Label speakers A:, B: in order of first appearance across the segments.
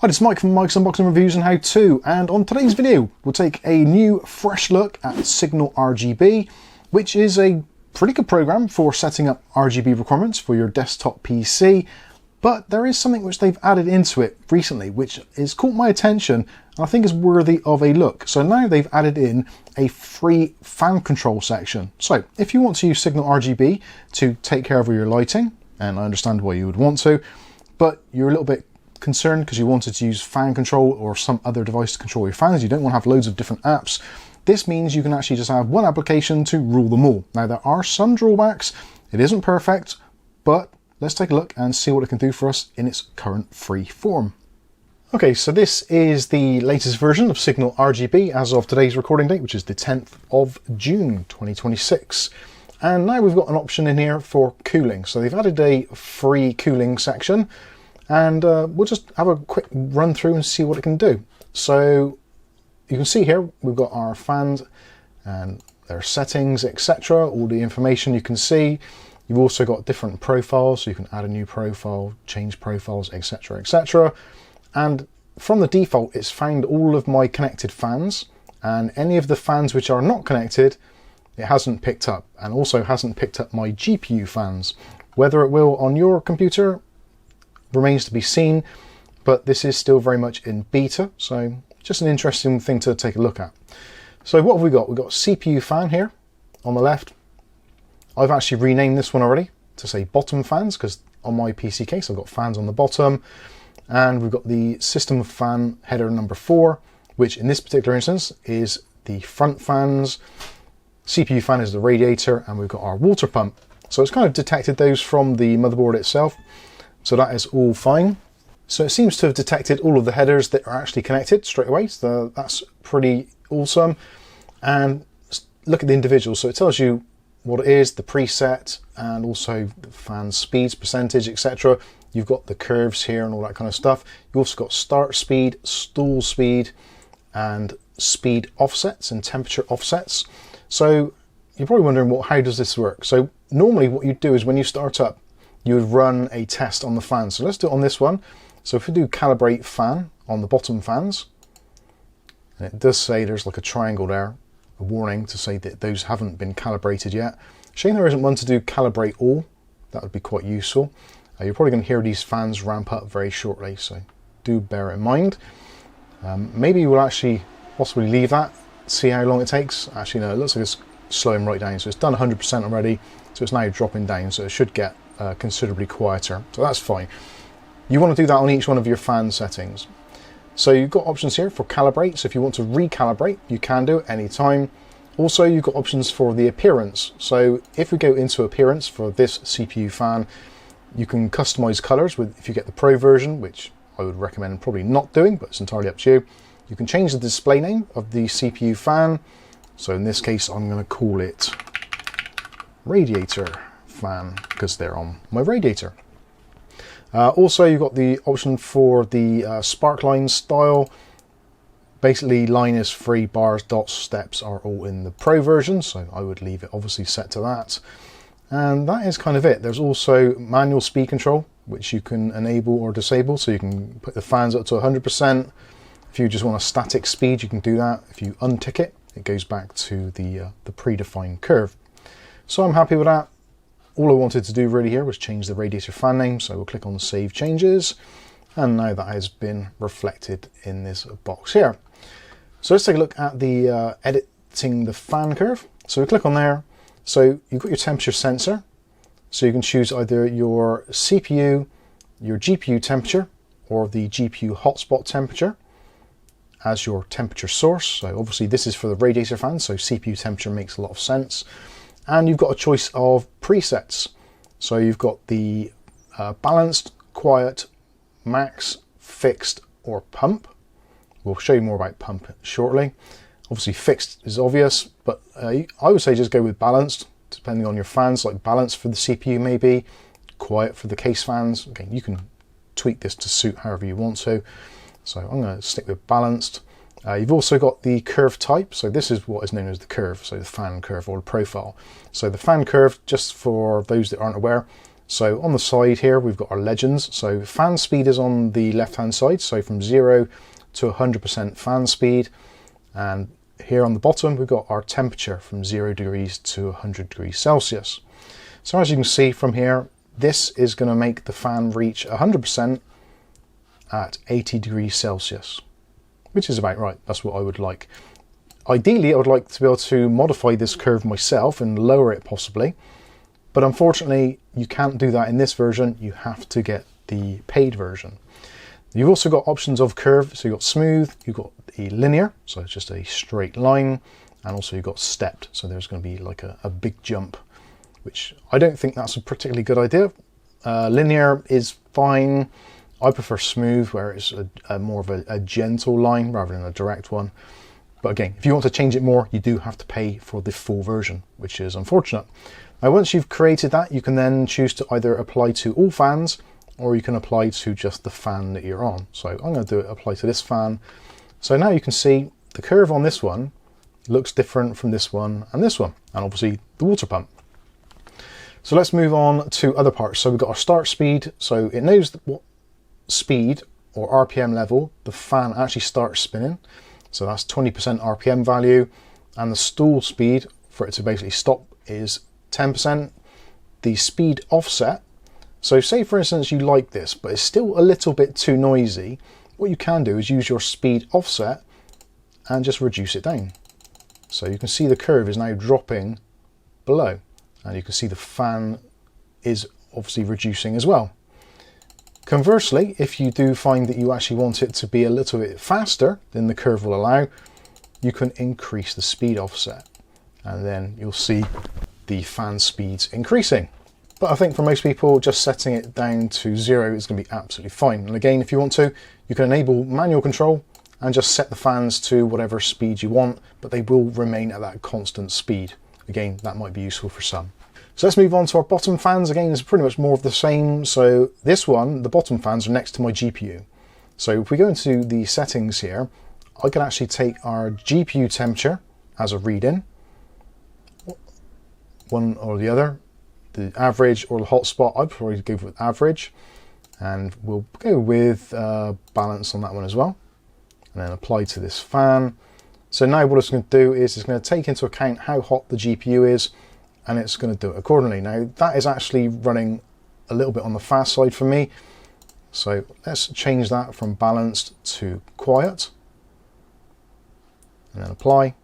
A: Hi, this is Mike from Mike's Unboxing Reviews and How-To, and on today's video we'll take a new fresh look at SignalRGB, which is a pretty good program for setting up RGB requirements for your desktop PC, but there is something which they've added into it recently which has caught my attention and I think is worthy of a look. So now they've added in a free fan control section. So if you want to use SignalRGB to take care of your lighting, and I understand why you would want to, but you're a little bit concerned because you wanted to use fan control or some other device to control your fans, you don't want to have loads of different apps, this means you can actually just have one application to rule them all. Now there are some drawbacks, it isn't perfect, but let's take a look and see what it can do for us in its current free form. Okay, so this is the latest version of SignalRGB as of today's recording date, which is the 10th of June 2026. And now we've got an option in here for cooling. So they've added a free cooling section, and we'll just have a quick run through and see what it can do. So you can see here we've got our fans and their settings, etc. All the information you can see. You've also got different profiles, so you can add a new profile, change profiles, etc, etc. And from the default, it's found all of my connected fans, and any of the fans which are not connected, it hasn't picked up, and also hasn't picked up my GPU fans. Whether it will on your computer remains to be seen, but this is still very much in beta, so just an interesting thing to take a look at. So what have we got? We've got CPU fan here on the left. I've actually renamed this one already to say bottom fans, because on my PC case I've got fans on the bottom, and we've got the system fan header number 4, which in this particular instance is the front fans. CPU fan is the radiator, and we've got our water pump. So it's kind of detected those from the motherboard itself, so that is all fine. So it seems to have detected all of the headers that are actually connected straight away, so that's pretty awesome. And look at the individuals, so it tells you what it is, the preset, and also the fan speeds, percentage, etc. You've got the curves here and all that kind of stuff. You've also got start speed, stall speed, and speed offsets and temperature offsets. So you're probably wondering, well, how does this work? So normally what you'd do is when you start up, you would run a test on the fan. So let's do it on this one. So if we do calibrate fan on the bottom fans, and it does say there's like a triangle there, a warning to say that those haven't been calibrated yet. Shame there isn't one to do calibrate all. That would be quite useful. You're probably going to hear these fans ramp up very shortly, so do bear it in mind. Maybe we'll actually possibly leave that, see how long it takes. Actually no, it looks like it's slowing right down, so it's done 100% already, so it's now dropping down, so it should get considerably quieter, so that's fine. You want to do that on each one of your fan settings. So you've got options here for calibrate, so if you want to recalibrate, you can do it anytime. Also, you've got options for the appearance. So if we go into appearance for this CPU fan, you can customize colors with, if you get the Pro version, which I would recommend probably not doing, but it's entirely up to you. You can change the display name of the CPU fan. So in this case, I'm going to call it Radiator fan, because they're on my radiator. Also, you've got the option for the Sparkline style. Basically, line is free, bars, dots, steps are all in the Pro version, so I would leave it obviously set to that. And that is kind of it. There's also manual speed control, which you can enable or disable, so you can put the fans up to 100%. If you just want a static speed, you can do that. If you untick it, it goes back to the predefined curve. So I'm happy with that. All I wanted to do really here was change the radiator fan name, so we'll click on Save Changes, and now that has been reflected in this box here. So let's take a look at the editing the fan curve. So we click on there. So you've got your temperature sensor, so you can choose either your CPU, your GPU temperature, or the GPU hotspot temperature as your temperature source. So obviously this is for the radiator fan, so CPU temperature makes a lot of sense. And you've got a choice of presets. So you've got the balanced, quiet, max, fixed, or pump. We'll show you more about pump shortly. Obviously fixed is obvious, but I would say just go with balanced, depending on your fans, like balanced for the CPU maybe, quiet for the case fans. Okay, you can tweak this to suit however you want to. So I'm going to stick with balanced. You've also got the curve type, so this is what is known as the curve, so the fan curve or the profile. So the fan curve, just for those that aren't aware, So on the side here, we've got our legends. So fan speed is on the left-hand side. So from 0 to 100% fan speed. And here on the bottom, we've got our temperature from 0 degrees to 100 degrees Celsius. So as you can see from here, this is going to make the fan reach 100% at 80 degrees Celsius, which is about right. That's what I would like. Ideally, I would like to be able to modify this curve myself and lower it possibly, but unfortunately you can't do that in this version. You have to get the paid version. You've also got options of curve. So you've got smooth, you've got the linear, so it's just a straight line, and also you've got stepped, so there's going to be like a big jump, which I don't think that's a particularly good idea. Linear is fine. I prefer smooth, where it's a more of a gentle line rather than a direct one. But again, if you want to change it more, you do have to pay for the full version, which is unfortunate. Now, once you've created that, you can then choose to either apply to all fans, or you can apply to just the fan that you're on. So I'm going to do it, apply to this fan. So now you can see the curve on this one looks different from this one, and obviously the water pump. So let's move on to other parts. So we've got our start speed. So it knows what speed or RPM level the fan actually starts spinning. So that's 20% RPM value, and the stall speed for it to basically stop is 10%. The speed offset, so say for instance you like this, but it's still a little bit too noisy, what you can do is use your speed offset and just reduce it down. So you can see the curve is now dropping below, and you can see the fan is obviously reducing as well. Conversely, if you do find that you actually want it to be a little bit faster than the curve will allow, you can increase the speed offset, and then you'll see the fan speeds increasing. But I think for most people, just setting it down to 0 is going to be absolutely fine. And again, if you want to, you can enable manual control and just set the fans to whatever speed you want, but they will remain at that constant speed. Again, that might be useful for some. So let's move on to our bottom fans. Again, it's pretty much more of the same. So this one, the bottom fans are next to my GPU. So if we go into the settings here, I can actually take our GPU temperature as a read-in, one or the other, the average or the hotspot. I'd probably go with average, and we'll go with balance on that one as well, and then apply to this fan. So now what it's going to do is it's going to take into account how hot the GPU is, and it's going to do it accordingly. Now that is actually running a little bit on the fast side for me, so let's change that from balanced to quiet, and then apply,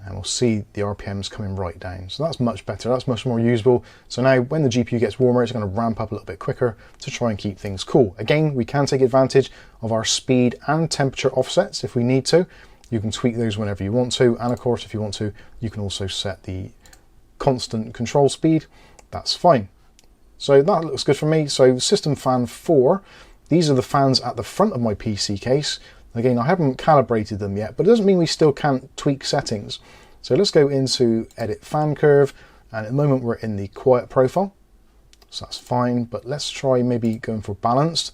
A: and we'll see the RPMs coming right down. So that's much better, that's much more usable. So now when the GPU gets warmer, it's going to ramp up a little bit quicker to try and keep things cool. Again, we can take advantage of our speed and temperature offsets if we need to. You can tweak those whenever you want to, and of course if you want to, you can also set the constant control speed. That's fine. So that looks good for me. So system fan 4, these are the fans at the front of my PC case. Again, I haven't calibrated them yet, but it doesn't mean we still can't tweak settings. So let's go into edit fan curve, and at the moment we're in the quiet profile, so that's fine, but let's try maybe going for balanced,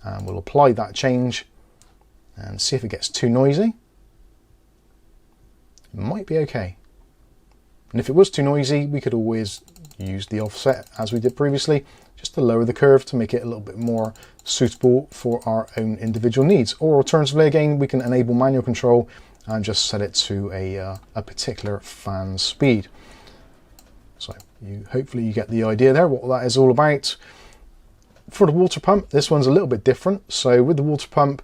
A: and we'll apply that change and see if it gets too noisy. It might be okay. And if it was too noisy, we could always use the offset as we did previously, just to lower the curve to make it a little bit more suitable for our own individual needs. Or alternatively, again, we can enable manual control and just set it to a particular fan speed. So hopefully you get the idea there, what that is all about. For the water pump, this one's a little bit different. So with the water pump,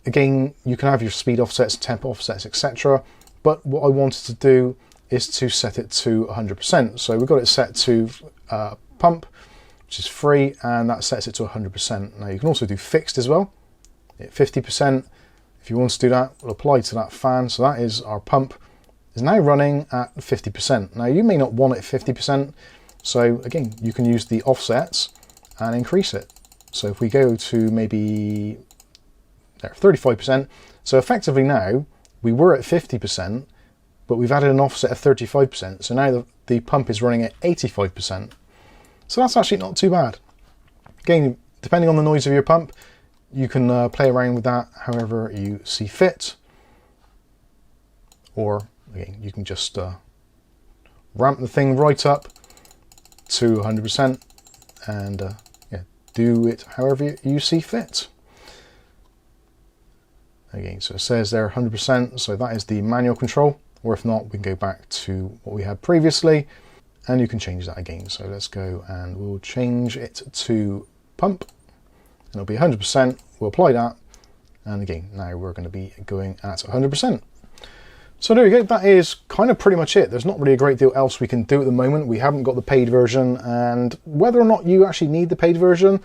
A: again, you can have your speed offsets, temp offsets, etc. But what I wanted to do is to set it to 100%. So we've got it set to pump, which is free, and that sets it to 100%. Now you can also do fixed as well, at 50%. If you want to do that, we'll apply to that fan. So that is our pump is now running at 50%. Now you may not want it at 50%. So again, you can use the offsets and increase it. So if we go to maybe there, 35%. So effectively now we were at 50%, but we've added an offset of 35%. So now the pump is running at 85%. So that's actually not too bad. Again, depending on the noise of your pump, you can play around with that however you see fit. Or again, you can just ramp the thing right up to 100%, and yeah, do it however you see fit. Again, so it says there 100%, so that is the manual control, or if not, we can go back to what we had previously, and you can change that again. So let's go and we'll change it to pump, and it'll be 100%, we'll apply that, and again, now we're going to be going at 100%. So there you go, that is kind of pretty much it. There's not really a great deal else we can do at the moment. We haven't got the paid version, and whether or not you actually need the paid version,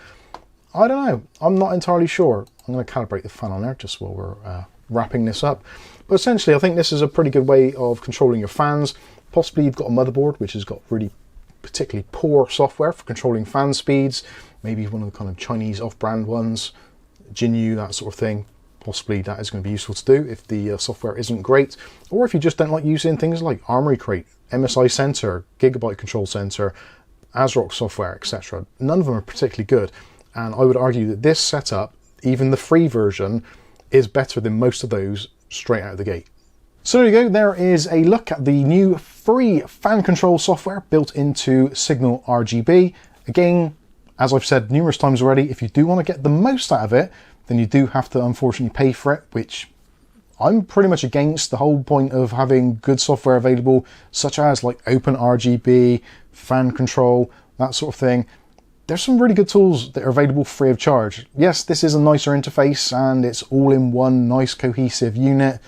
A: I don't know. I'm not entirely sure. I'm going to calibrate the fan on there just while we're wrapping this up. But essentially, I think this is a pretty good way of controlling your fans. Possibly you've got a motherboard which has got really particularly poor software for controlling fan speeds. Maybe one of the kind of Chinese off-brand ones, Jinyu, that sort of thing. Possibly that is going to be useful to do if the software isn't great. Or if you just don't like using things like Armoury Crate, MSI Center, Gigabyte Control Center, ASRock software, etc. None of them are particularly good. And I would argue that this setup, even the free version, is better than most of those straight out of the gate. So there you go, there is a look at the new free fan control software built into SignalRGB. Again, as I've said numerous times already, if you do want to get the most out of it, then you do have to unfortunately pay for it, which I'm pretty much against. The whole point of having good software available, such as like OpenRGB, fan control, that sort of thing. There's some really good tools that are available free of charge. Yes, this is a nicer interface and it's all in one nice cohesive unit,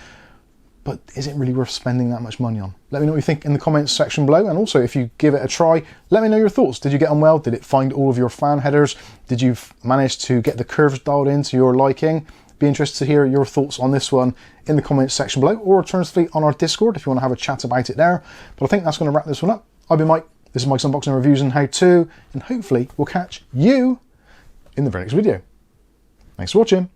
A: but is it really worth spending that much money on? Let me know what you think in the comments section below, and also if you give it a try, let me know your thoughts. Did you get on well? Did it find all of your fan headers? Did you manage to get the curves dialed in to your liking? Be interested to hear your thoughts on this one in the comments section below, or alternatively on our Discord if you want to have a chat about it there. But I think that's going to wrap this one up. I've been Mike. This is Mike's Unboxing and Reviews and How To, and hopefully we'll catch you in the very next video. Thanks for watching.